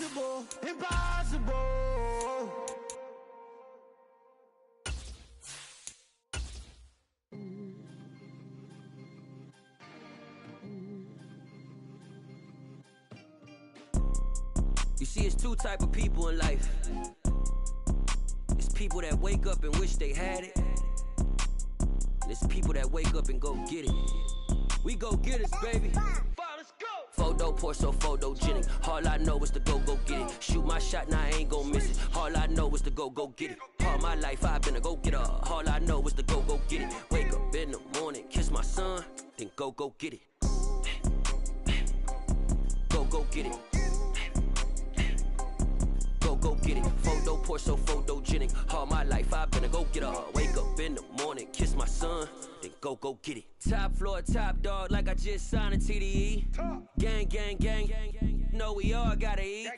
Impossible, impossible. You see, it's two type of people in life. It's people that wake up and wish they had it. And it's people that wake up and go get it. We go get it, baby. Let's go. Photo pour so photogenic. All I know is to go get it. Shoot my shot, now I ain't gon' miss it. All I know is to go get it. All my life I've been a go-getter. All I know is to go get it. Wake up in the morning, kiss my son, then go get it. Go get it. Go get it. Photo pour so photogenic. All my life I've been a go-getter. Wake up in the morning, kiss my son, then go get it. Top floor, top dog, like I just signed a TDE. Gang, gang, gang, gang. Know we all gotta eat.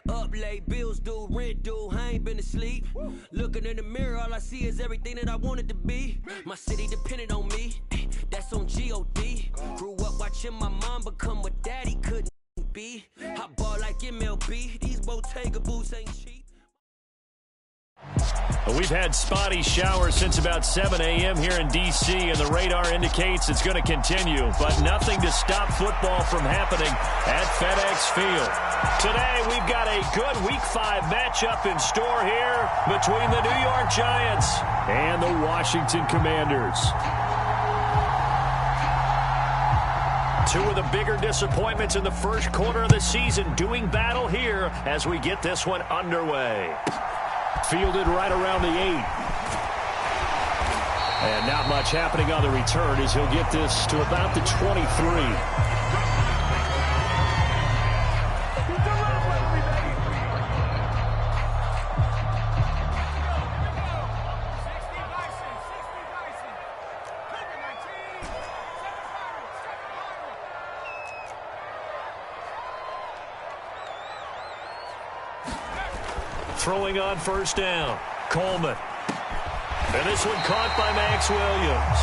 Up late, bills due, rent due, I ain't been asleep. Looking in the mirror, all I see is everything that I wanted to be. My city depended on me, that's on G.O.D. Grew up watching my mom become what daddy couldn't be. I ball like MLB, these Bottega boots ain't cheap. We've had spotty showers since about 7 a.m. here in D.C., and the radar indicates it's going to continue, but nothing to stop football from happening at FedEx Field. Today, we've got a good Week 5 matchup in store here between the New York Giants and the Washington Commanders. Two of the bigger disappointments in the first quarter of the season doing battle here as we get this one underway. Fielded right around the 8. And not much happening on the return as he'll get this to about the 23. Throwing on first down, Coleman. And this one caught by Max Williams.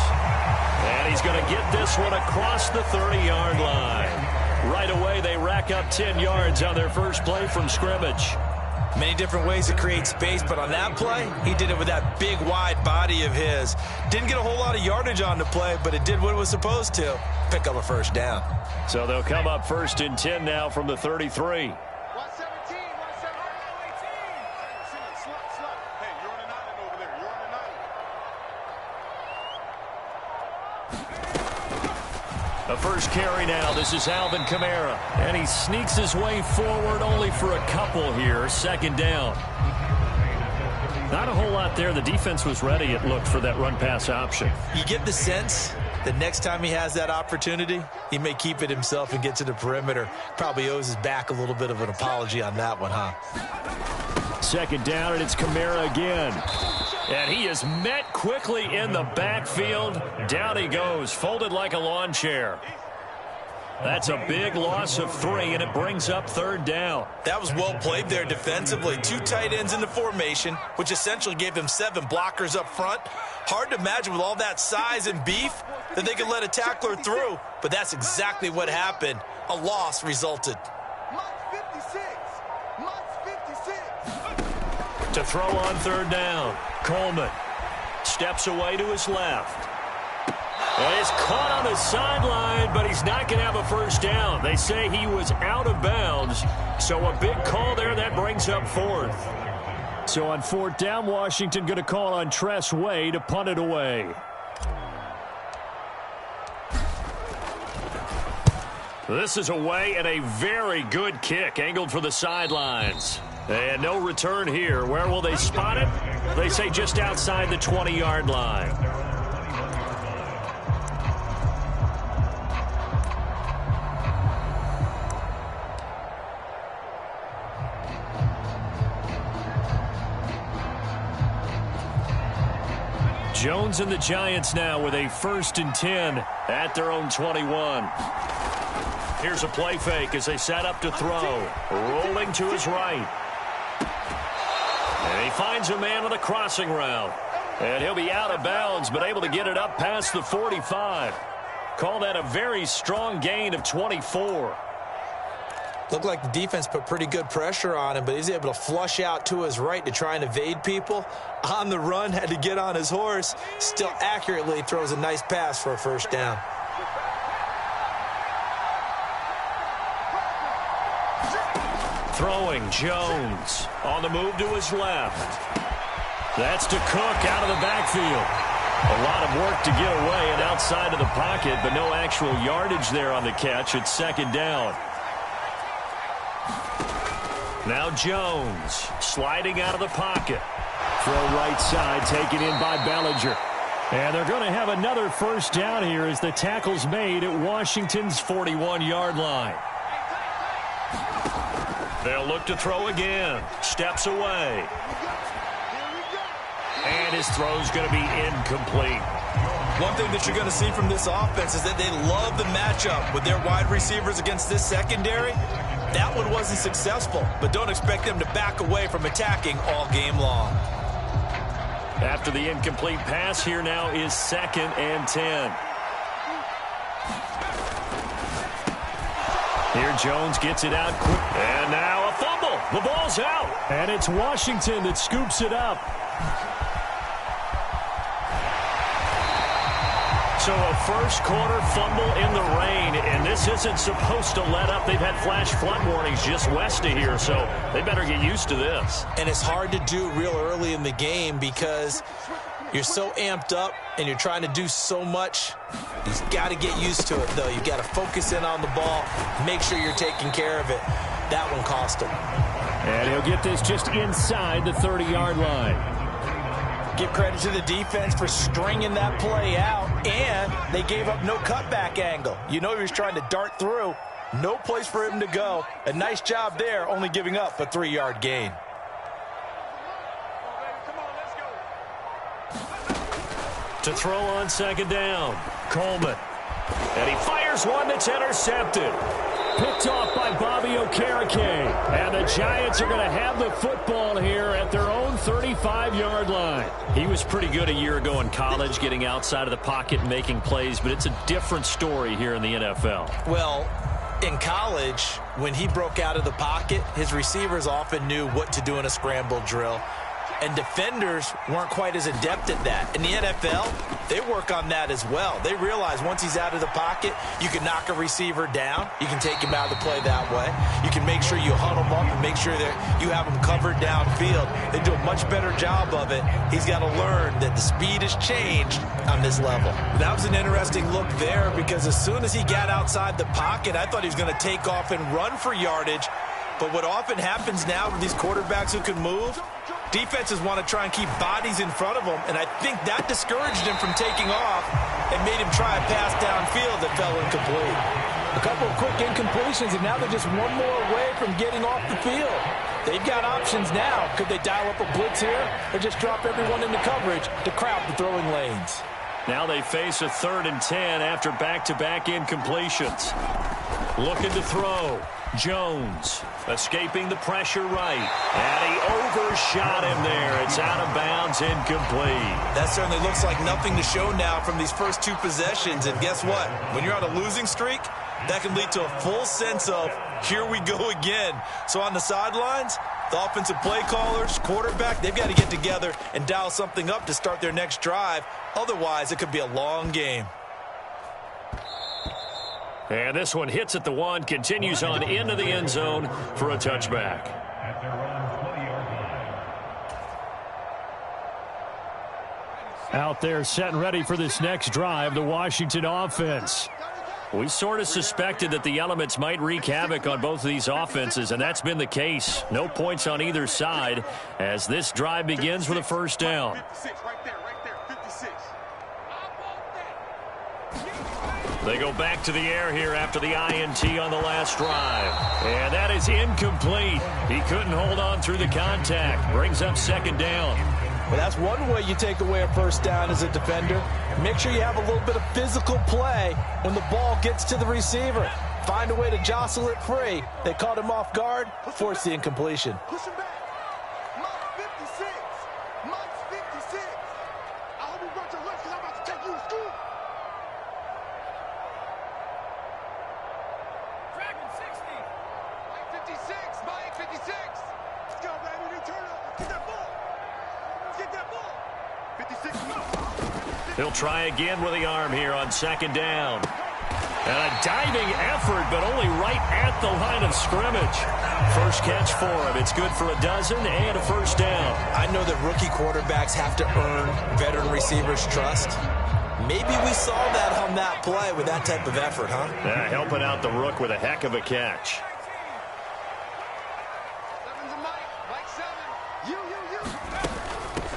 And he's going to get this one across the 30-yard line. Right away, they rack up 10 yards on their first play from scrimmage. Many different ways to create space, but on that play, he did it with that big, wide body of his. Didn't get a whole lot of yardage on the play, but it did what it was supposed to. Pick up a first down. So they'll come up first and 10 now from the 33. The first carry now. This is Alvin Kamara. And he sneaks his way forward only for a couple here. Second down. Not a whole lot there. The defense was ready, it looked, for that run-pass option. You get the sense that next time he has that opportunity, he may keep it himself and get to the perimeter. Probably owes his back a little bit of an apology on that one, huh? Second down, and it's Kamara again. And he is met quickly in the backfield. Down he goes, folded like a lawn chair. That's a big loss of 3, and it brings up third down. That was well played there defensively. 2 tight ends in the formation, which essentially gave them 7 blockers up front. Hard to imagine with all that size and beef that they could let a tackler through, but that's exactly what happened. A loss resulted. To throw on third down, Coleman steps away to his left. And he's caught on the sideline, but he's not going to have a first down. They say he was out of bounds, so a big call there that brings up fourth. So on fourth down, Washington going to call on Tress Way to punt it away. This is away, and a very good kick angled for the sidelines. And no return here. Where will they spot it? They say just outside the 20-yard line. Jones and the Giants now with a 1st and 10 at their own 21. Here's a play fake as they set up to throw. Rolling to his right. And he finds a man on the crossing route. And he'll be out of bounds, but able to get it up past the 45. Call that a very strong gain of 24. Looked like the defense put pretty good pressure on him, but he's able to flush out to his right to try and evade people. On the run, had to get on his horse. Still accurately throws a nice pass for a first down. Throwing, Jones on the move to his left. That's to Cook out of the backfield. A lot of work to get away and outside of the pocket, but no actual yardage there on the catch. It's second down. Now Jones sliding out of the pocket. Throw right side taken in by Bellinger. And they're going to have another first down here as the tackle's made at Washington's 41-yard line. They'll look to throw again. Steps away. And his throw's going to be incomplete. One thing that you're going to see from this offense is that they love the matchup with their wide receivers against this secondary. That one wasn't successful, but don't expect them to back away from attacking all game long. After the incomplete pass, here now is 2nd and 10. Here Jones gets it out quick. And now a fumble. The ball's out. And it's Washington that scoops it up. So a first quarter fumble in the rain, and this isn't supposed to let up. They've had flash flood warnings just west of here, so they better get used to this. And it's hard to do real early in the game because you're so amped up and you're trying to do so much. You've got to get used to it, though. You've got to focus in on the ball, make sure you're taking care of it. That one cost him. And he'll get this just inside the 30-yard line. Give credit to the defense for stringing that play out, and they gave up no cutback angle. You know he was trying to dart through. No place for him to go. A nice job there, only giving up a 3-yard gain. To throw on second down, Coleman. And he fires one that's intercepted. Picked off by Bobby Okereke. And the Giants are going to have the football here at their own 35-yard line. He was pretty good a year ago in college, getting outside of the pocket and making plays, but it's a different story here in the NFL. Well, in college, when he broke out of the pocket, his receivers often knew what to do in a scramble drill. And defenders weren't quite as adept at that. In the NFL, they work on that as well. They realize once he's out of the pocket, you can knock a receiver down. You can take him out of the play that way. You can make sure you huddle him up and make sure that you have him covered downfield. They do a much better job of it. He's got to learn that the speed has changed on this level. That was an interesting look there because as soon as he got outside the pocket, I thought he was going to take off and run for yardage. But what often happens now with these quarterbacks who can move, defenses want to try and keep bodies in front of them, and I think that discouraged him from taking off and made him try a pass downfield that fell incomplete. A couple of quick incompletions, and now they're just one more away from getting off the field. They've got options now. Could they dial up a blitz here or just drop everyone into coverage to crowd the throwing lanes? Now they face a 3rd and 10 after back-to-back incompletions. Looking to throw. Jones escaping the pressure right. And he overshot him there. It's out of bounds, incomplete. That certainly looks like nothing to show now from these first 2 possessions. And guess what? When you're on a losing streak, that can lead to a full sense of, here we go again. So on the sidelines, the offensive play callers, quarterback, they've got to get together and dial something up to start their next drive. Otherwise, it could be a long game. And this one hits at the 1, continues on into the end zone for a touchback. Out there set and ready for this next drive, the Washington offense. We sort of suspected that the elements might wreak havoc on both of these offenses, and that's been the case. No points on either side as this drive begins with a first down. They go back to the air here after the INT on the last drive. And that is incomplete. He couldn't hold on through the contact. Brings up second down. Well, that's one way you take away a first down as a defender. Make sure you have a little bit of physical play when the ball gets to the receiver. Find a way to jostle it free. They caught him off guard, forced the incompletion. Push him back. Mike 56. Mike 56. I hope you brought your lunch because I'm about to take you to school. Dragon 60. He'll try again with the arm here on second down. And a diving effort, but only right at the line of scrimmage. First catch for him. It's good for a dozen and a first down. I know that rookie quarterbacks have to earn veteran receivers' trust. Maybe we saw that on that play with that type of effort, huh? Yeah, helping out the rook with a heck of a catch.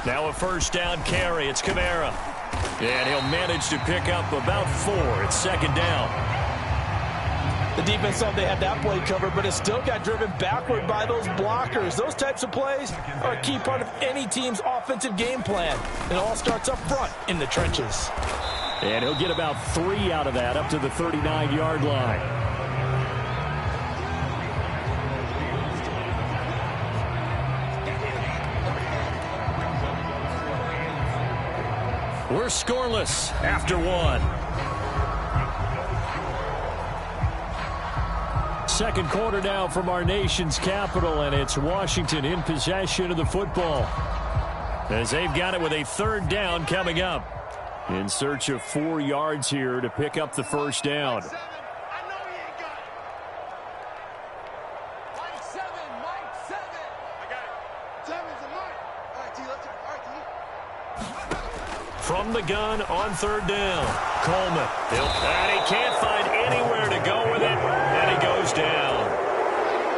Now a first down carry. It's Kamara. And he'll manage to pick up about 4. It's second down. The defense thought they had that play covered, but it still got driven backward by those blockers. Those types of plays are a key part of any team's offensive game plan. It all starts up front in the trenches. And he'll get about 3 out of that, up to the 39-yard line. We're scoreless after 1. Second quarter now from our nation's capital, and it's Washington in possession of the football as they've got it with a third down coming up. In search of 4 yards here to pick up the first down. From the gun on third down, Coleman. And he can't find anywhere to go with it, and he goes down.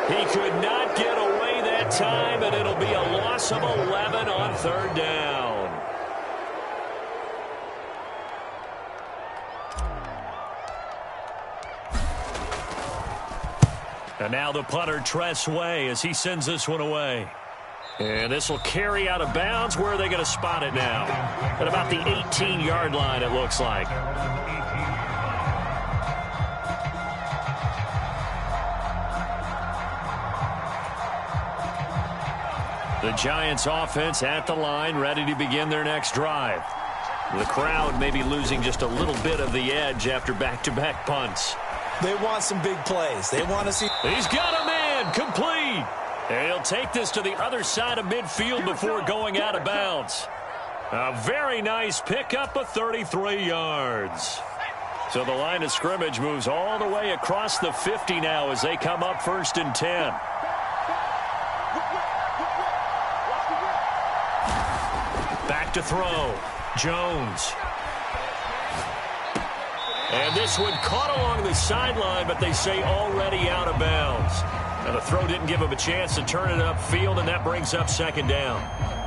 He could not get away that time, and it'll be a loss of 11 on third down. And now the punter, Tress Way, as he sends this one away. And this will carry out of bounds. Where are they going to spot it now? At about the 18-yard line, it looks like. The Giants offense at the line, ready to begin their next drive. The crowd may be losing just a little bit of the edge after back-to-back punts. They want some big plays. They want to see. He's got a man, complete. And he'll take this to the other side of midfield before going out of bounds. A very nice pickup of 33 yards. So the line of scrimmage moves all the way across the 50 now as they come up 1st and 10. Back to throw. Jones. And this one caught along the sideline, but they say already out of bounds. Now the throw didn't give him a chance to turn it upfield, and that brings up second down.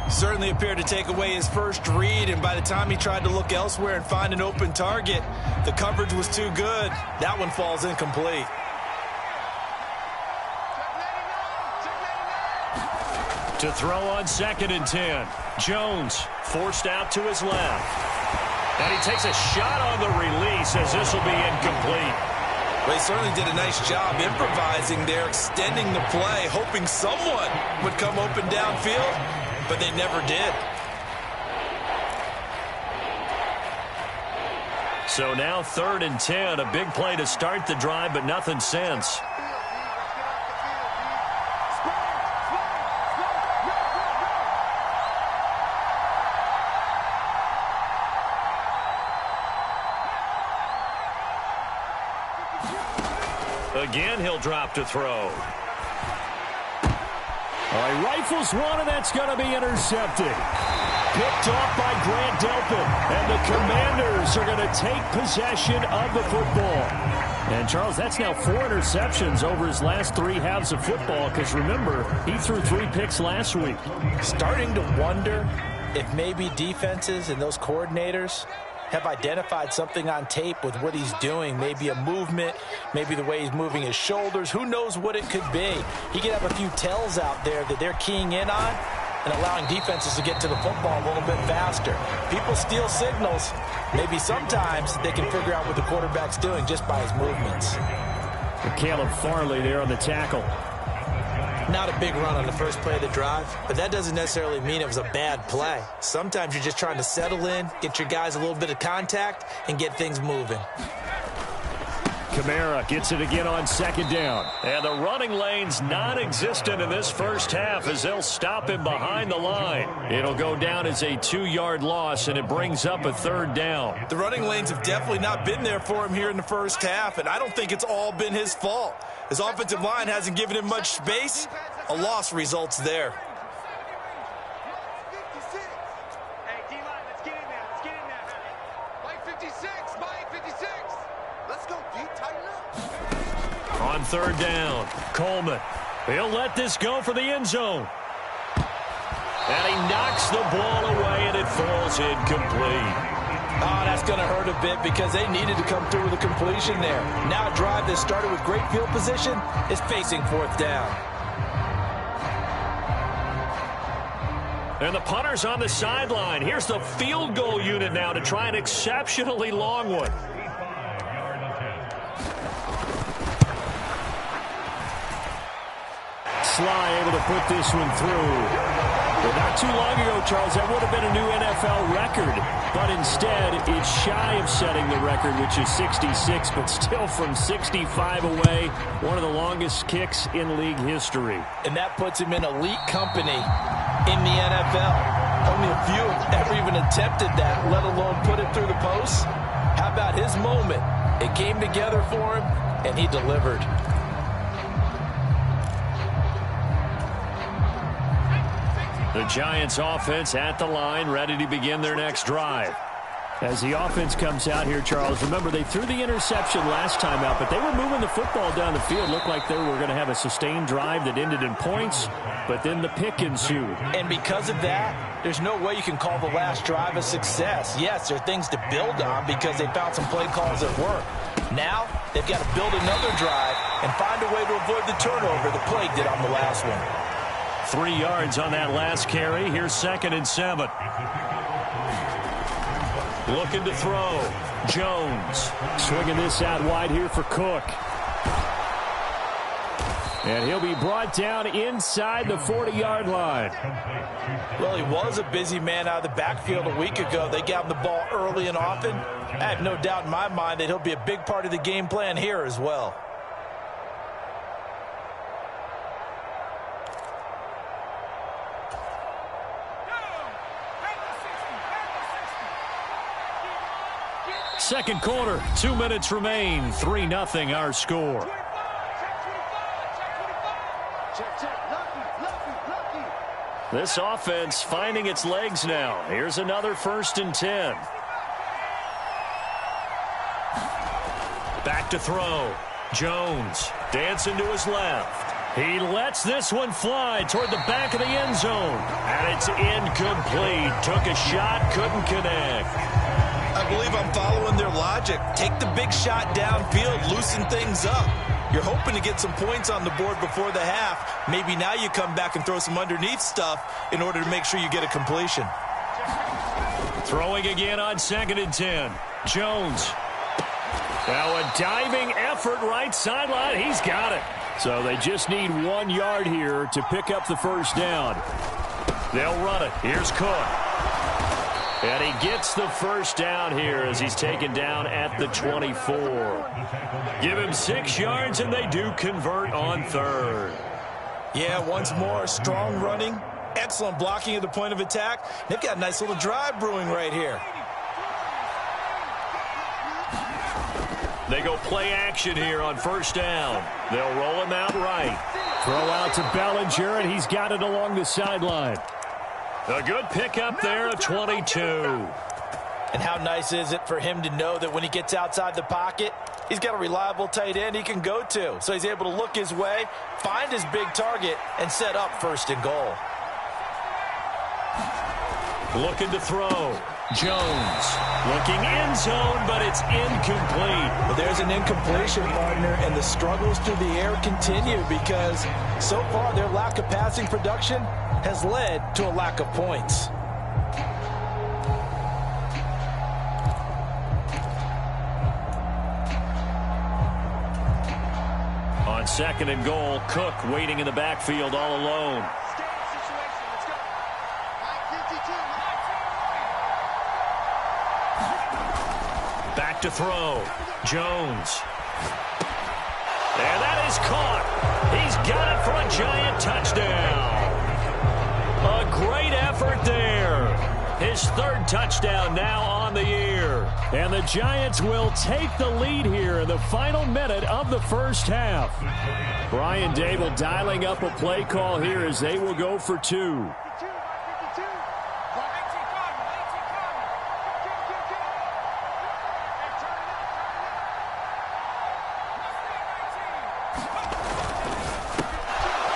Certainly appeared to take away his first read, and by the time he tried to look elsewhere and find an open target, the coverage was too good. That one falls incomplete. To throw on 2nd and 10. Jones forced out to his left. And he takes a shot on the release as this will be incomplete. Well, he certainly did a nice job improvising there, extending the play, hoping someone would come open downfield, but they never did. So now 3rd and 10, a big play to start the drive, but nothing since. Again, he'll drop to throw. All right, rifles one, and that's going to be intercepted. Picked off by Grant Delpit, and the Commanders are going to take possession of the football. And, Charles, that's now 4 interceptions over his last 3 halves of football, because, remember, he threw 3 picks last week. Starting to wonder if maybe defenses and those coordinators have identified something on tape with what he's doing. Maybe a movement, maybe the way he's moving his shoulders. Who knows what it could be? He could have a few tells out there that they're keying in on and allowing defenses to get to the football a little bit faster. People steal signals. Maybe sometimes they can figure out what the quarterback's doing just by his movements. Caleb Farley there on the tackle. Not a big run on the first play of the drive, but that doesn't necessarily mean it was a bad play. Sometimes you're just trying to settle in, get your guys a little bit of contact, and get things moving. Kamara gets it again on second down. And the running lane's non-existent in this first half as they'll stop him behind the line. It'll go down as a 2-yard loss, and it brings up a third down. The running lanes have definitely not been there for him here in the first half, and I don't think it's all been his fault. His offensive line hasn't given him much space. A loss results there. On third down, Coleman. He'll let this go for the end zone. And he knocks the ball away, and it falls incomplete. Oh, that's going to hurt a bit because they needed to come through with a completion there. Now a drive that started with great field position is facing fourth down. And the punter's on the sideline. Here's the field goal unit now to try an exceptionally long one. Sly able to put this one through. But not too long ago, Charles, that would have been a new NFL record. But instead, it's shy of setting the record, which is 66, but still from 65 away, one of the longest kicks in league history. And that puts him in elite company in the NFL. Only a few have ever even attempted that, let alone put it through the post. How about his moment? It came together for him, and he delivered. The Giants offense at the line, ready to begin their next drive. As the offense comes out here, Charles, remember they threw the interception last time out, but they were moving the football down the field. Looked like they were going to have a sustained drive that ended in points, but then the pick ensued. And because of that, there's no way you can call the last drive a success. Yes, there are things to build on because they found some play calls that work. Now, they've got to build another drive and find a way to avoid the turnover the play did on the last one. 3 yards on that last carry. Here's 2nd and 7. Looking to throw. Jones swinging this out wide here for Cook. And he'll be brought down inside the 40-yard line. Well, he was a busy man out of the backfield a week ago. They got him the ball early and often. I have no doubt in my mind that he'll be a big part of the game plan here as well. Second quarter, 2 minutes remain. 3-0 our score. This offense finding its legs now. Here's another 1st and 10. Back to throw. Jones dancing to his left. He lets this one fly toward the back of the end zone. And it's incomplete. Took a shot, couldn't connect. I believe I'm following their logic. Take the big shot downfield, loosen things up. You're hoping to get some points on the board before the half. Maybe now you come back and throw some underneath stuff in order to make sure you get a completion. Throwing again on 2nd and 10. Jones. Now a diving effort right sideline. He's got it. So they just need 1 yard here to pick up the first down. They'll run it. Here's Cook. And he gets the first down here as he's taken down at the 24. Give him 6 yards, and they do convert on 3rd. Yeah, once more, strong running, excellent blocking at the point of attack. They've got a nice little drive brewing right here. They go play action here on 1st down. They'll roll him out right. Throw out to Bellinger, and he's got it along the sideline. A good pickup there of 22. And how nice is it for him to know that when he gets outside the pocket, he's got a reliable tight end he can go to. So he's able to look his way, find his big target, and set up 1st and goal. Looking to throw. Jones looking end zone, but it's incomplete. Well, there's an incompletion, partner, and the struggles through the air continue because so far their lack of passing production has led to a lack of points. On 2nd and goal, Cook waiting in the backfield all alone. Back to throw. Jones And that is caught. He's got it for a Giant touchdown. A great effort there. His third touchdown now on the year. And the Giants will take the lead here in the final minute of the first half. Brian Dable dialing up a play call here as they will go for two.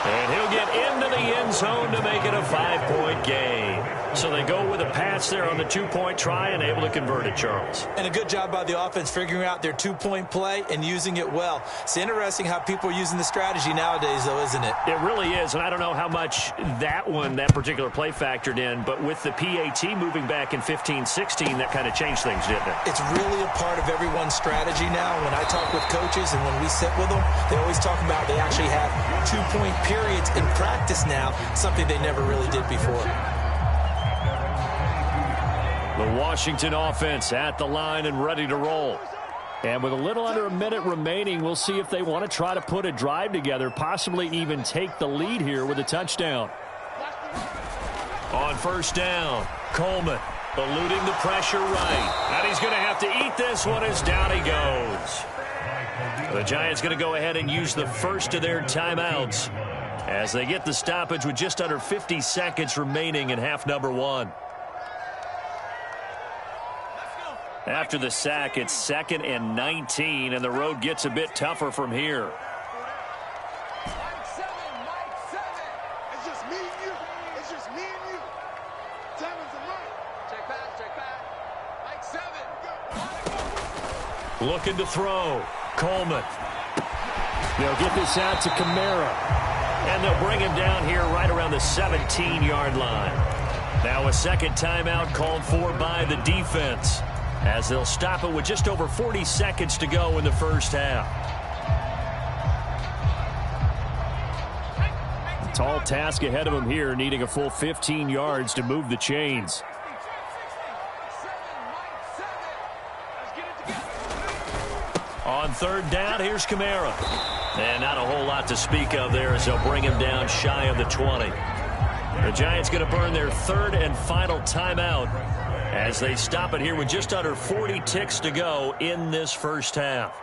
And he'll get into the end zone to make it a 5-point game. So they go with a pass there on the two-point try and able to convert it, Charles. And a good job by the offense figuring out their two-point play and using it well. It's interesting how people are using the strategy nowadays, though, isn't it? It really is, and I don't know how much that particular play factored in, but with the PAT moving back in 15-16, that kind of changed things, didn't it? It's really a part of everyone's strategy now. When I talk with coaches and when we sit with them, they always talk about they actually have two-point periods in practice now, something they never really did before. The Washington offense at the line and ready to roll. And with a little under a minute remaining, we'll see if they want to try to put a drive together, possibly even take the lead here with a touchdown. On first down, Coleman eluding the pressure right. And he's going to have to eat this one as down he goes. The Giants going to go ahead and use the first of their timeouts as they get the stoppage with just under 50 seconds remaining in half number one. After the sack, it's 2nd and 19, and the road gets a bit tougher from here. Mike 7. It's just me and you. It's just me and you. 7's a Mike. Check back. Mike 7. Looking to throw. Coleman. They'll get this out to Kamara. And they'll bring him down here right around the 17-yard line. Now a second timeout called for by the defense, as they'll stop it with just over 40 seconds to go in the first half. Tall task ahead of him here, needing a full 15 yards to move the chains. On third down, here's Kamara. And not a whole lot to speak of there as they'll bring him down shy of the 20. The Giants going to burn their third and final timeout as they stop it here with just under 40 ticks to go in this first half.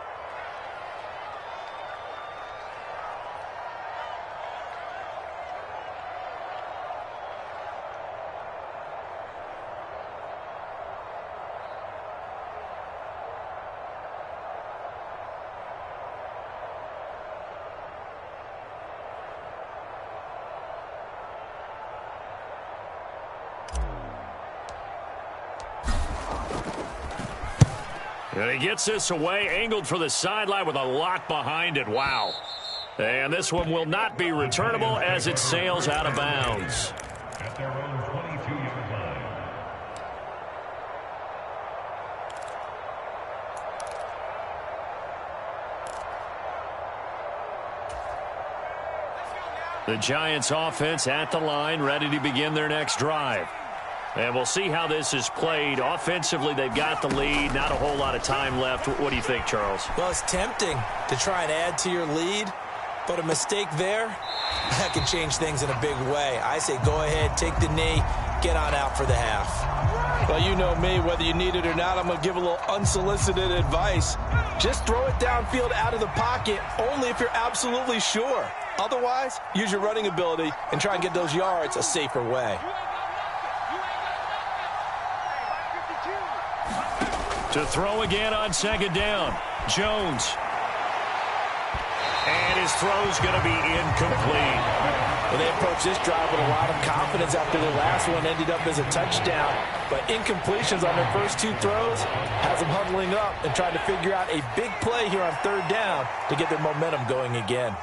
And he gets this away, angled for the sideline with a lot behind it. Wow. And this one will not be returnable as it sails out of bounds. At their own 22-yard line. The Giants offense at the line, ready to begin their next drive. And we'll see how this is played. Offensively, they've got the lead. Not a whole lot of time left. What do you think, Charles? Well, it's tempting to try and add to your lead, but a mistake there, that can change things in a big way. I say go ahead, take the knee, get on out for the half. Well, you know me, whether you need it or not, I'm going to give a little unsolicited advice. Just throw it downfield out of the pocket, only if you're absolutely sure. Otherwise, use your running ability and try and get those yards a safer way. To throw again on second down, Jones. And his throw's going to be incomplete. Well, they approach this drive with a lot of confidence after their last one ended up as a touchdown. But incompletions on their first two throws has them huddling up and trying to figure out a big play here on third down to get their momentum going again.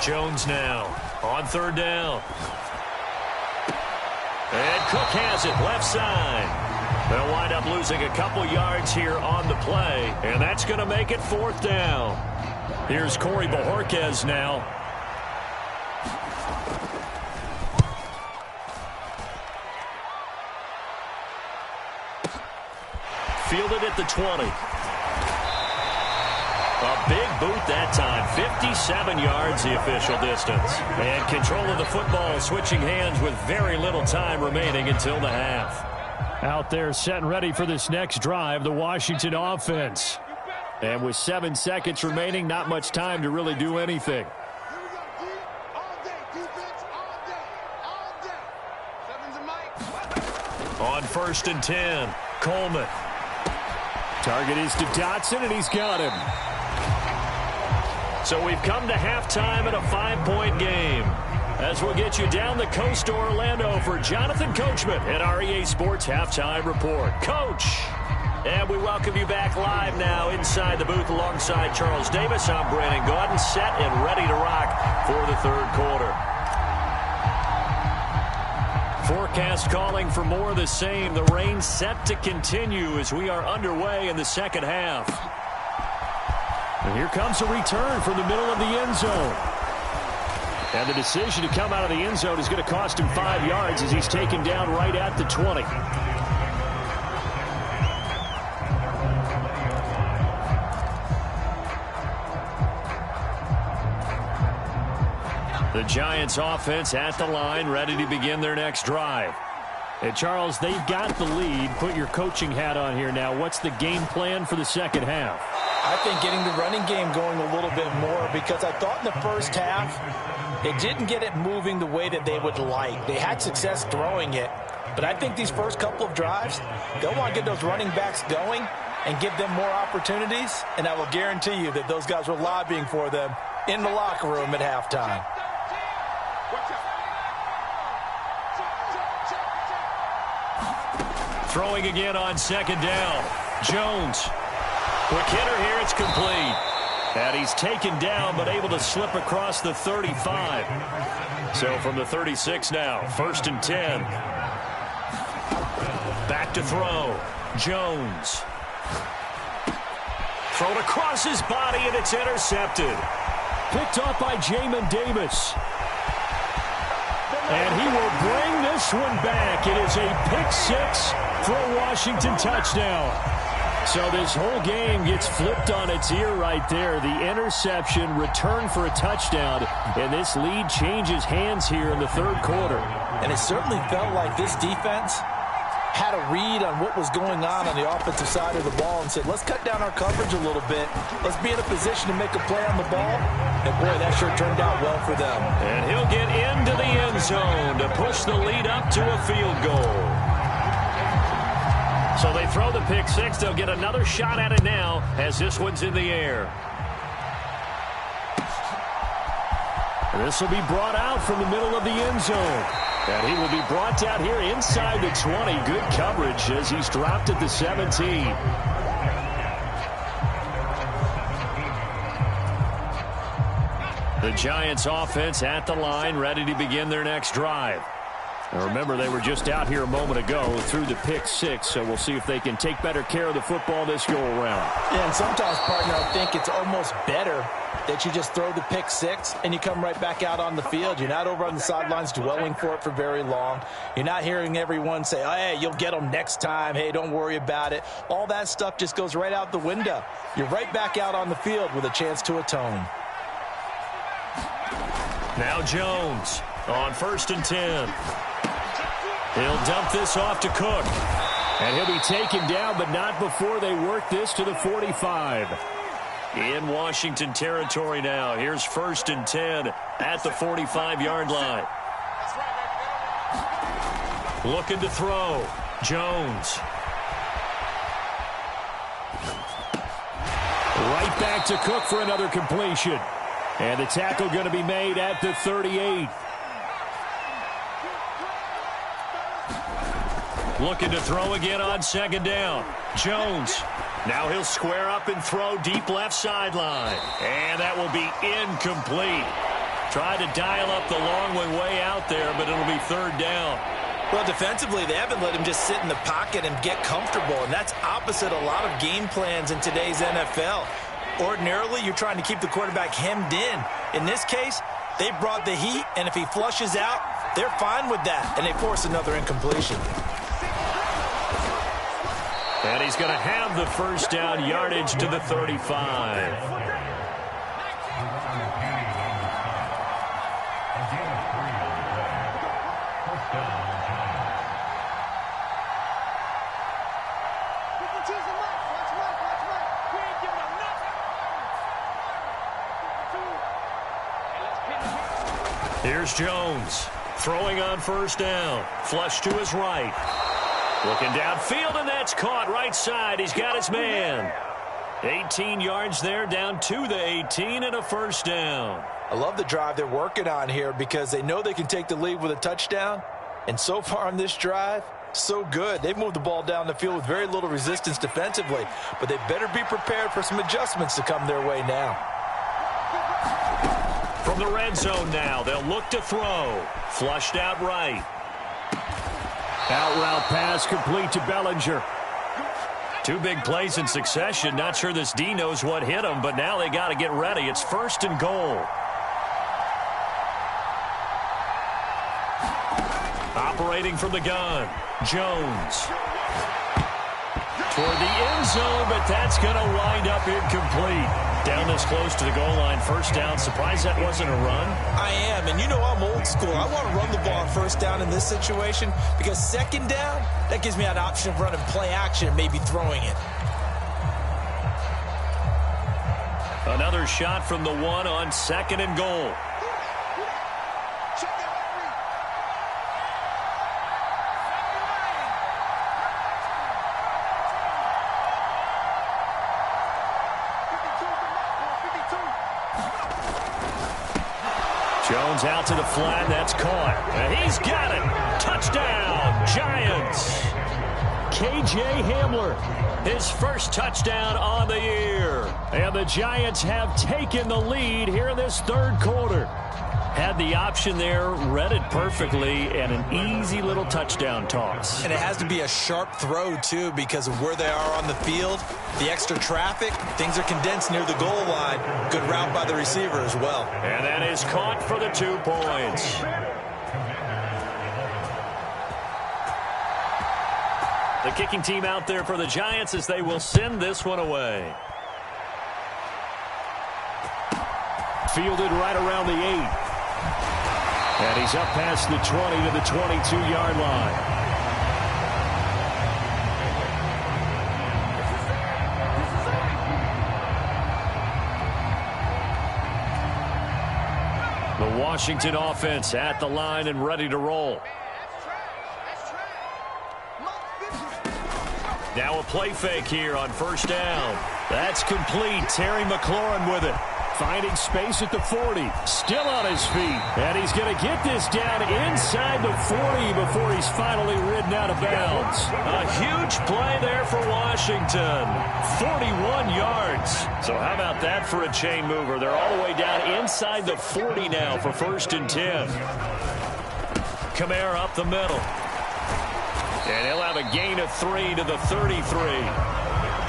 Jones now on third down. And Cook has it left side. They'll wind up losing a couple yards here on the play, and that's going to make it fourth down. Here's Corey Bojorquez now. fielded at the 20. A big boot that time. 57 yards the official distance. And control of the football switching hands with very little time remaining until the half. Out there set and ready for this next drive, the Washington offense. And with 7 seconds remaining, not much time to really do anything. On 1st and 10, Coleman. Target is to Dotson, and he's got him. So we've come to halftime in a 5-point game. As we'll get you down the coast to Orlando for Jonathan Coachman at our EA Sports Halftime Report. Coach! And we welcome you back live now inside the booth alongside Charles Davis. I'm Brandon Gaudin, set and ready to rock for the third quarter. Forecast calling for more of the same. The rain set to continue as we are underway in the second half. And here comes a return from the middle of the end zone. And the decision to come out of the end zone is going to cost him 5 yards as he's taken down right at the 20. The Giants offense at the line, ready to begin their next drive. And Charles, they've got the lead. Put your coaching hat on here now. What's the game plan for the second half? I think getting the running game going a little bit more, because I thought in the first half they didn't get it moving the way that they would like. They had success throwing it, but I think these first couple of drives, they'll want to get those running backs going and give them more opportunities, and I will guarantee you that those guys were lobbying for them in the locker room at halftime. Throwing again on second down. Jones. Quick hitter here, it's complete. And he's taken down, but able to slip across the 35. So from the 36 now, 1st and 10. Back to throw. Jones. Thrown across his body, and it's intercepted. Picked up by Jamin Davis. And he will bring this one back. It is a pick 6 for a Washington touchdown. So this whole game gets flipped on its ear right there. The interception, return for a touchdown, and this lead changes hands here in the third quarter. And it certainly felt like this defense had a read on what was going on the offensive side of the ball and said, let's cut down our coverage a little bit. Let's be in a position to make a play on the ball. And, boy, that sure turned out well for them. And he'll get into the end zone to push the lead up to a field goal. So they throw the pick 6. They'll get another shot at it now as this one's in the air. This will be brought out from the middle of the end zone. And he will be brought down here inside the 20. Good coverage as he's dropped at the 17. The Giants offense at the line, ready to begin their next drive. Now remember, they were just out here a moment ago through the pick 6, so we'll see if they can take better care of the football this go-around. Yeah, and sometimes, partner, I think it's almost better that you just throw the pick 6 and you come right back out on the field. You're not over on the sidelines dwelling for it for very long. You're not hearing everyone say, oh, hey, you'll get them next time. Hey, don't worry about it. All that stuff just goes right out the window. You're right back out on the field with a chance to atone. Now Jones on 1st and 10. He'll dump this off to Cook. And he'll be taken down, but not before they work this to the 45. In Washington territory now. Here's 1st and 10 at the 45-yard line. Looking to throw. Jones. Right back to Cook for another completion. And the tackle going to be made at the 38. Looking to throw again on second down. Jones. Now he'll square up and throw deep left sideline. And that will be incomplete. Tried to dial up the long way out there, but it'll be third down. Well, defensively, they haven't let him just sit in the pocket and get comfortable, and that's opposite a lot of game plans in today's NFL. Ordinarily, you're trying to keep the quarterback hemmed in. In this case, they brought the heat, and if he flushes out, they're fine with that, and they force another incompletion. And he's going to have the first down, yardage to the 35. Here's Jones throwing on first down. Flush to his right. Looking downfield, and that's caught right side. He's got his man. 18 yards there, down to the 18, and a first down. I love the drive they're working on here because they know they can take the lead with a touchdown. And so far on this drive, so good. They've moved the ball down the field with very little resistance defensively. But they better be prepared for some adjustments to come their way now. From the red zone now, they'll look to throw. Flushed out right. Out route pass complete to Bellinger. Two big plays in succession. Not sure this D knows what hit him, but now they got to get ready. It's first and goal. Operating from the gun, Jones. Toward the end zone, but that's going to wind up incomplete. Down this close to the goal line, first down. Surprised that wasn't a run? I am, and you know I'm old school. I want to run the ball on first down in this situation because second down, that gives me an option of running play action and maybe throwing it. Another shot from the one on second and goal. Jones out to the flat. That's caught. And he's got it. Touchdown, Giants. K.J. Hamler, his first touchdown on the year. And the Giants have taken the lead here in this third quarter. Had the option there, read it perfectly, and an easy little touchdown toss. And it has to be a sharp throw, too, because of where they are on the field. The extra traffic, things are condensed near the goal line. Good route by the receiver as well. And that is caught for the 2 points. The kicking team out there for the Giants as they will send this one away. Fielded right around the 8. And he's up past the 20 to the 22-yard line. The Washington offense at the line and ready to roll. Now a play fake here on first down. That's complete. Terry McLaurin with it. Finding space at the 40. Still on his feet. And he's going to get this down inside the 40 before he's finally ridden out of bounds. A huge play there for Washington. 41 yards. So how about that for a chain mover? They're all the way down inside the 40 now for first and 10. Kamara up the middle. And he'll have a gain of 3 to the 33.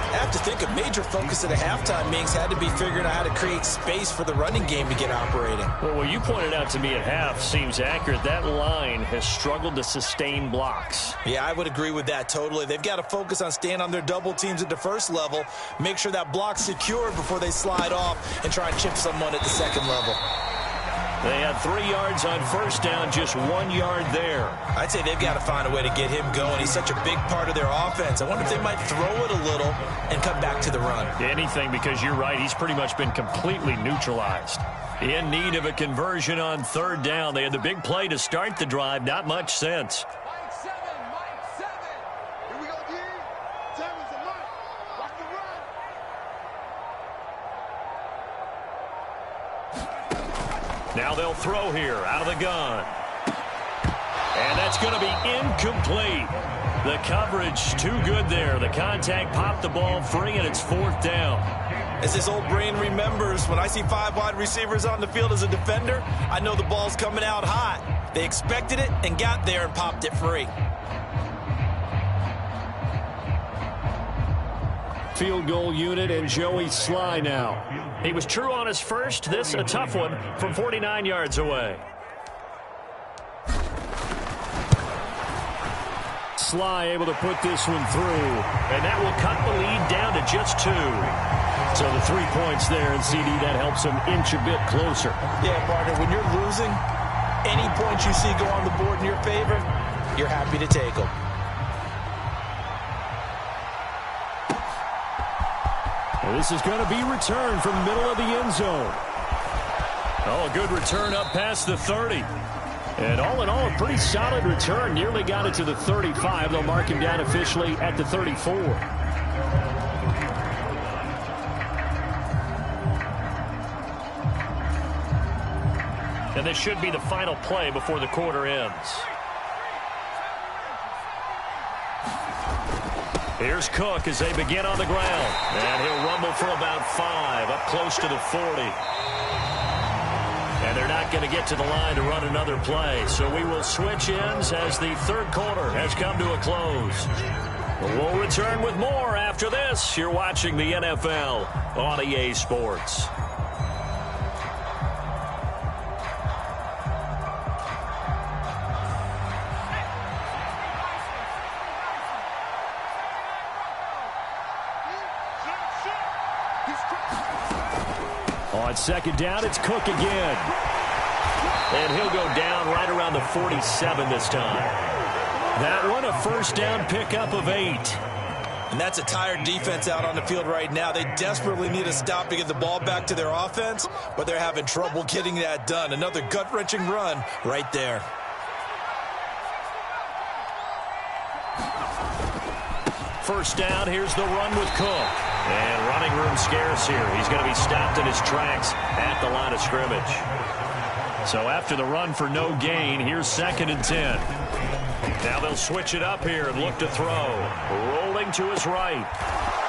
I have to think a major focus of the halftime meetings had to be figuring out how to create space for the running game to get operating. Well, what you pointed out to me at half seems accurate. That line has struggled to sustain blocks. Yeah, I would agree with that totally. They've got to focus on staying on their double teams at the first level, make sure that block's secured before they slide off and try and chip someone at the second level. They had 3 yards on first down, just 1 yard there. I'd say they've got to find a way to get him going. He's such a big part of their offense. I wonder if they might throw it a little and come back to the run. Anything, because you're right. He's pretty much been completely neutralized. In need of a conversion on third down. They had the big play to start the drive. Not much sense. Mike 7. Here we go, D. 7's a Mike. Watch the run. Now they'll throw here out of the gun. And that's going to be incomplete. The coverage too good there. The contact popped the ball free, and it's fourth down. As his old brain remembers, when I see 5 wide receivers on the field as a defender, I know the ball's coming out hot. They expected it and got there and popped it free. Field goal unit and Joey Sly now. He was true on his first. This a tough one from 49 yards away. Sly able to put this one through, and that will cut the lead down to just 2. So the 3 points there, and CD, that helps them inch a bit closer. Yeah, partner, when you're losing, any points you see go on the board in your favor, you're happy to take them. And this is going to be returned from the middle of the end zone. Oh, a good return up past the 30. And all in all, a pretty solid return. Nearly got it to the 35. They'll mark him down officially at the 34. And this should be the final play before the quarter ends. Here's Cook as they begin on the ground. And he'll rumble for about 5, up close to the 40. And they're not going to get to the line to run another play. So we will switch ends as the third quarter has come to a close. We'll return with more after this. You're watching the NFL on EA Sports. On second down, it's Cook again. And he'll go down right around the 47 this time. That one, a first down pickup of 8. And that's a tired defense out on the field right now. They desperately need a stop to get the ball back to their offense, but they're having trouble getting that done. Another gut-wrenching run right there. First down, here's the run with Cook. And running room scarce here. He's going to be stopped in his tracks at the line of scrimmage. So after the run for no gain, here's 2nd and 10. Now they'll switch it up here and look to throw. Rolling to his right.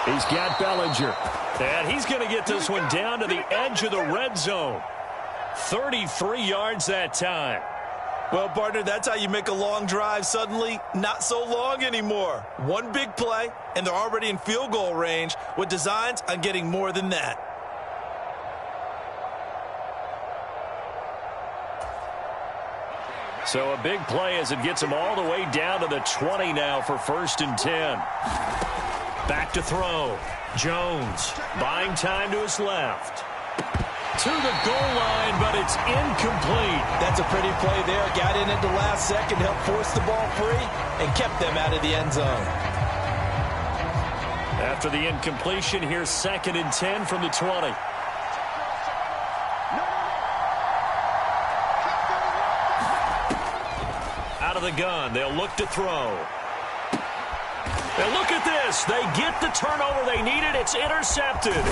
He's got Bellinger. And he's going to get this one down to the edge of the red zone. 33 yards that time. Well, partner, that's how you make a long drive suddenly not so long anymore. One big play, and they're already in field goal range with designs on getting more than that. So a big play as it gets them all the way down to the 20 now for 1st and 10. Back to throw. Jones buying time to his left. To the goal line, but it's incomplete. That's a pretty play there. Got in at the last second, helped force the ball free, and kept them out of the end zone. After the incompletion, here's 2nd and 10 from the 20. Out of the gun, they'll look to throw. And look at this. They get the turnover they needed. It's intercepted.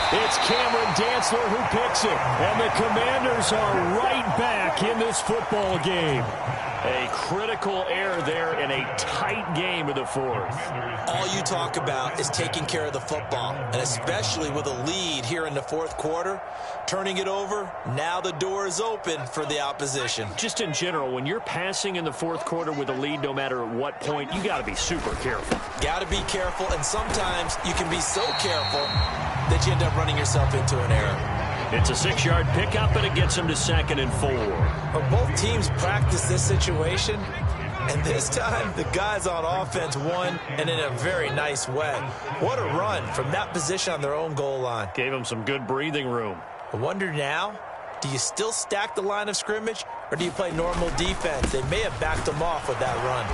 It's Cameron Dantzler who picks it. And the Commanders are right back in this football game. A critical error there in a tight game of the 4th. All you talk about is taking care of the football, and especially with a lead here in the 4th quarter, turning it over, now the door is open for the opposition. Just in general, when you're passing in the 4th quarter with a lead, no matter at what point, you got to be super careful. Got to be careful, and sometimes you can be so careful that you end up running yourself into an error. It's a 6-yard pickup, and it gets them to 2nd and 4. Well, both teams practice this situation, and this time the guys on offense won, and in a very nice way. What a run from that position on their own goal line. Gave them some good breathing room. I wonder now, do you still stack the line of scrimmage, or do you play normal defense? They may have backed them off with that run.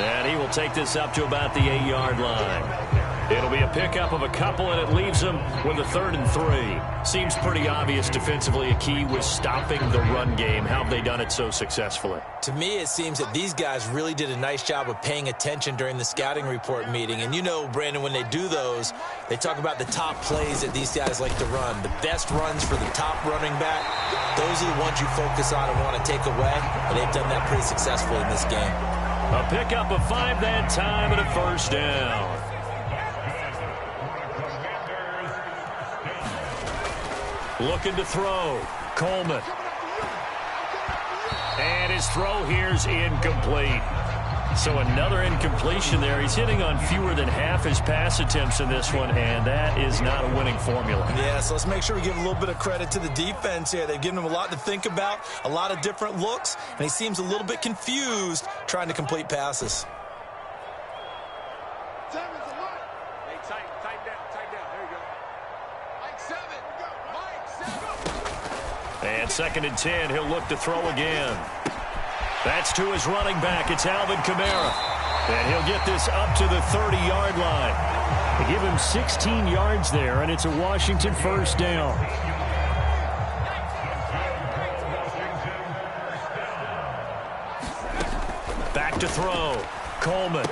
And he will take this up to about the 8-yard line. It'll be a pickup of a couple, and it leaves them with a 3rd and 3. Seems pretty obvious defensively a key was stopping the run game. How have they done it so successfully? To me, it seems that these guys really did a nice job of paying attention during the scouting report meeting. And you know, Brandon, when they do those, they talk about the top plays that these guys like to run. The best runs for the top running back, those are the ones you focus on and want to take away. And they've done that pretty successfully in this game. A pickup of 5 that time and a 1st down. Looking to throw. Coleman. And his throw here's incomplete. So another incompletion there. He's hitting on fewer than half his pass attempts in this one, and that is not a winning formula. Yeah, so let's make sure we give a little bit of credit to the defense here. They've given him a lot to think about, a lot of different looks, and he seems a little bit confused trying to complete passes. Timmons a Mike. Hey, tighten down. There you go. Mike 7. Mike 7. And 2nd and 10, he'll look to throw again. That's to his running back. It's Alvin Kamara. And he'll get this up to the 30-yard line. They give him 16 yards there, and it's a Washington first down. Back to throw. Coleman.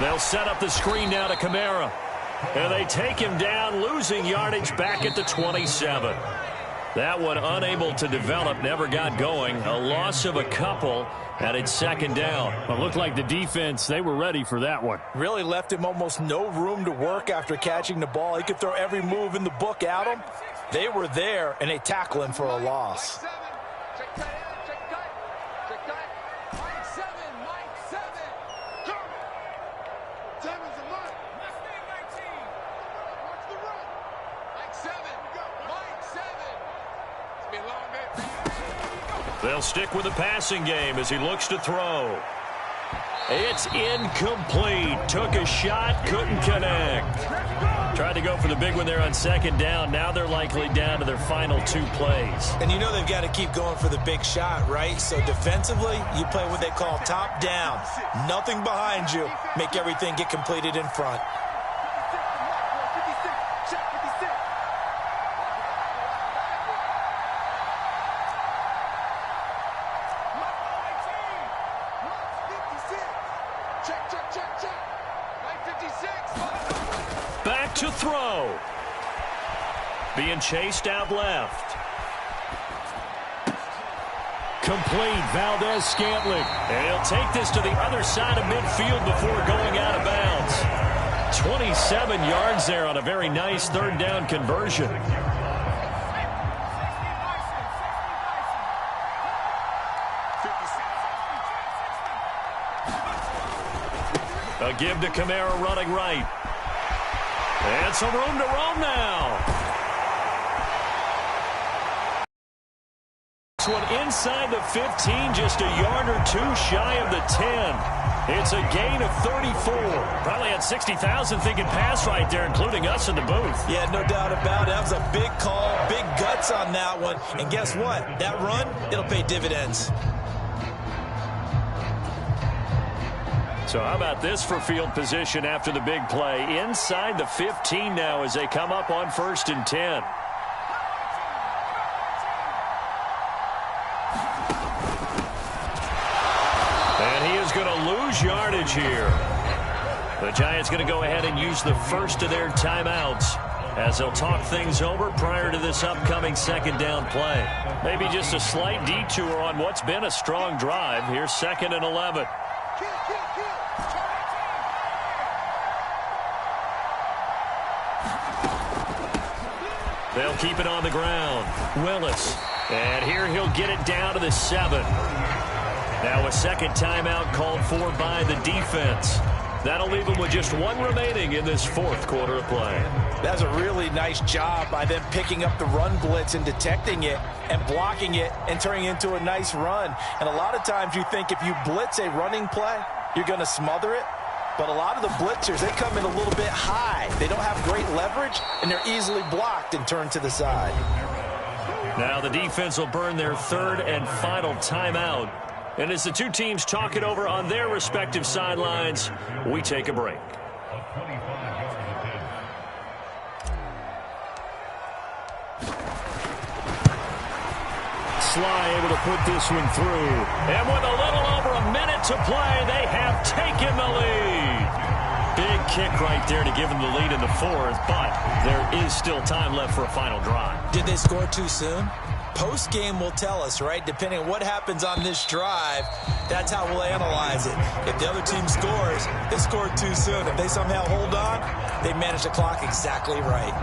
They'll set up the screen now to Kamara. And they take him down, losing yardage back at the 27. That one unable to develop, never got going. A loss of a couple, and it's 2nd down. Well, it looked like the defense, they were ready for that one. Really left him almost no room to work after catching the ball. He could throw every move in the book at him. They were there, and they tackle him for a loss. They'll stick with the passing game as he looks to throw. It's incomplete. Took a shot, couldn't connect. Tried to go for the big one there on 2nd down. Now they're likely down to their final 2 plays. And you know they've got to keep going for the big shot, right? So defensively, you play what they call top down. Nothing behind you. Make everything get completed in front. Back to throw. Being chased out left. Complete. Valdez-Scantling. And he'll take this to the other side of midfield before going out of bounds. 27 yards there on a very nice 3rd down conversion. A give to Kamara running right. And some room to roam now. This one inside the 15, just a yard or 2 shy of the 10. It's a gain of 34. Probably had 60,000 thinking pass right there, including us in the booth. Yeah, no doubt about it. That was a big call, big guts on that one. And guess what? That run, it'll pay dividends. So how about this for field position after the big play? Inside the 15 now as they come up on 1st and 10. And he is going to lose yardage here. The Giants going to go ahead and use the first of their timeouts as they'll talk things over prior to this upcoming 2nd down play. Maybe just a slight detour on what's been a strong drive. Here's 2nd and 11. They'll keep it on the ground. Willis. And here he'll get it down to the 7. Now a 2nd timeout called for by the defense. That'll leave them with just 1 remaining in this 4th quarter of play. That's a really nice job by them picking up the run blitz and detecting it and blocking it and turning it into a nice run. And a lot of times you think if you blitz a running play, you're going to smother it. But a lot of the blitzers, they come in a little bit high. They don't have great leverage, and they're easily blocked and turned to the side. Now the defense will burn their 3rd and final timeout. And as the 2 teams talk it over on their respective sidelines, we take a break. Sly able to put this one through. And with a little over a minute to play, they have taken the lead. Big kick right there to give them the lead in the 4th, but there is still time left for a final drive. Did they score too soon? Post-game will tell us, right? Depending on what happens on this drive, that's how we'll analyze it. If the other team scores, they scored too soon. If they somehow hold on, they manage the clock exactly right.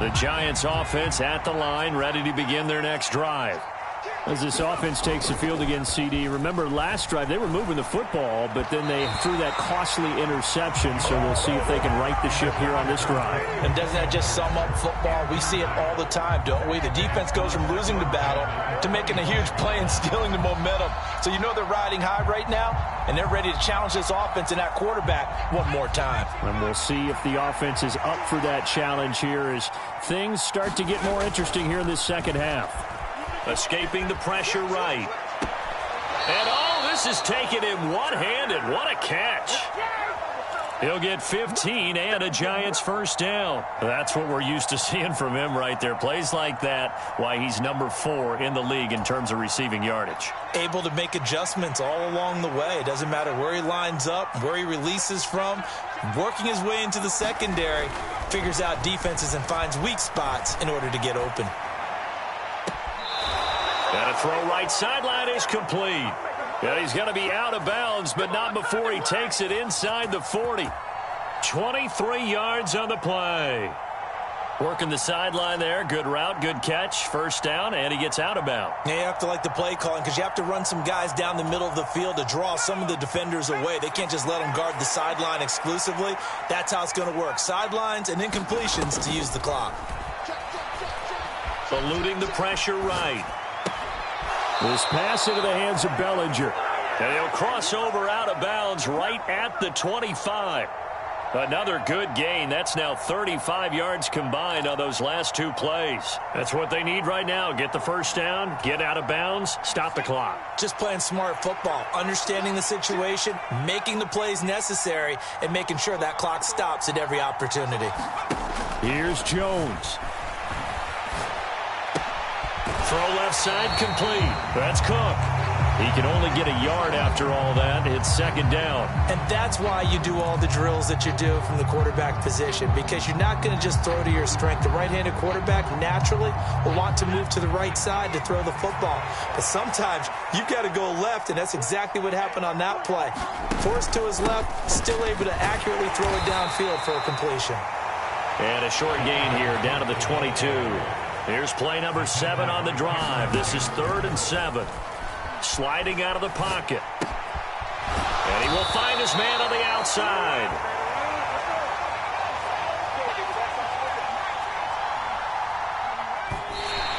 The Giants offense at the line, ready to begin their next drive. As this offense takes the field against CD, remember last drive they were moving the football, but then they threw that costly interception, so we'll see if they can right the ship here on this drive. And doesn't that just sum up football? We see it all the time, don't we? The defense goes from losing the battle to making a huge play and stealing the momentum. So you know they're riding high right now, and they're ready to challenge this offense and that quarterback one more time. And we'll see if the offense is up for that challenge here as things start to get more interesting here in this second half. Escaping the pressure right. And this is taken in one-handed. What a catch. He'll get 15 and a Giants first down. That's what we're used to seeing from him right there. Plays like that, why he's number 4 in the league in terms of receiving yardage. Able to make adjustments all along the way. It doesn't matter where he lines up, where he releases from. Working his way into the secondary, figures out defenses and finds weak spots in order to get open. And a throw right sideline is complete. Yeah, he's going to be out of bounds, but not before he takes it inside the 40. 23 yards on the play. Working the sideline there. Good route, good catch. First down, and he gets out of bounds. Yeah, you have to like the play calling because you have to run some guys down the middle of the field to draw some of the defenders away. They can't just let them guard the sideline exclusively. That's how it's going to work. Sidelines and incompletions to use the clock. Eluding the pressure right. This pass into the hands of Bellinger. And he'll cross over out of bounds right at the 25. Another good gain. That's now 35 yards combined on those last 2 plays. That's what they need right now. Get the first down, get out of bounds, stop the clock. Just playing smart football, understanding the situation, making the plays necessary, and making sure that clock stops at every opportunity. Here's Jones. Throw left side complete. That's Cook. He can only get a yard after all that. It's second down. And that's why you do all the drills that you do from the quarterback position, because you're not going to just throw to your strength. The right-handed quarterback naturally will want to move to the right side to throw the football. But sometimes you've got to go left, and that's exactly what happened on that play. Forced to his left, still able to accurately throw it downfield for a completion. And a short gain here down to the 22. Here's play number 7 on the drive. This is 3rd and 7. Sliding out of the pocket. And he will find his man on the outside.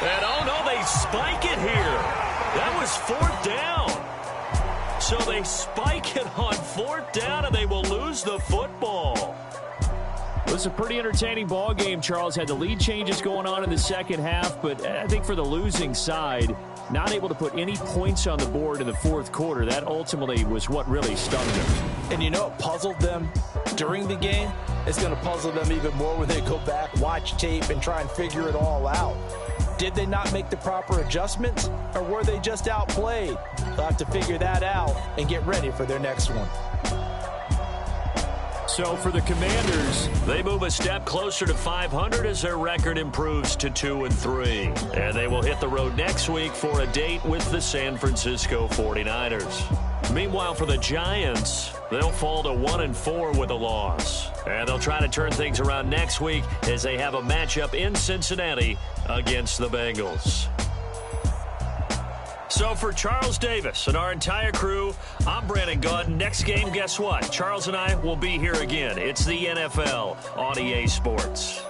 And they spike it here. That was 4th down. So they spike it on 4th down and they will lose the football. It was a pretty entertaining ball game. Charles had the lead changes going on in the second half, but I think for the losing side, not able to put any points on the board in the 4th quarter. That ultimately was what really stung them. And you know what puzzled them during the game? It's going to puzzle them even more when they go back, watch tape, and try and figure it all out. Did they not make the proper adjustments, or were they just outplayed? They'll have to figure that out and get ready for their next one. So for the Commanders, they move a step closer to 500 as their record improves to 2-3. And they will hit the road next week for a date with the San Francisco 49ers. Meanwhile, for the Giants, they'll fall to 1-4 with a loss. And they'll try to turn things around next week as they have a matchup in Cincinnati against the Bengals. So for Charles Davis and our entire crew, I'm Brandon Gaudin. Next game, guess what? Charles and I will be here again. It's the NFL on EA Sports.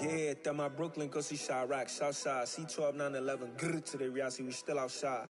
Yeah, that my Brooklyn, go see Chirac, Southside, C12, 911, grr to the Riasi, we still outside.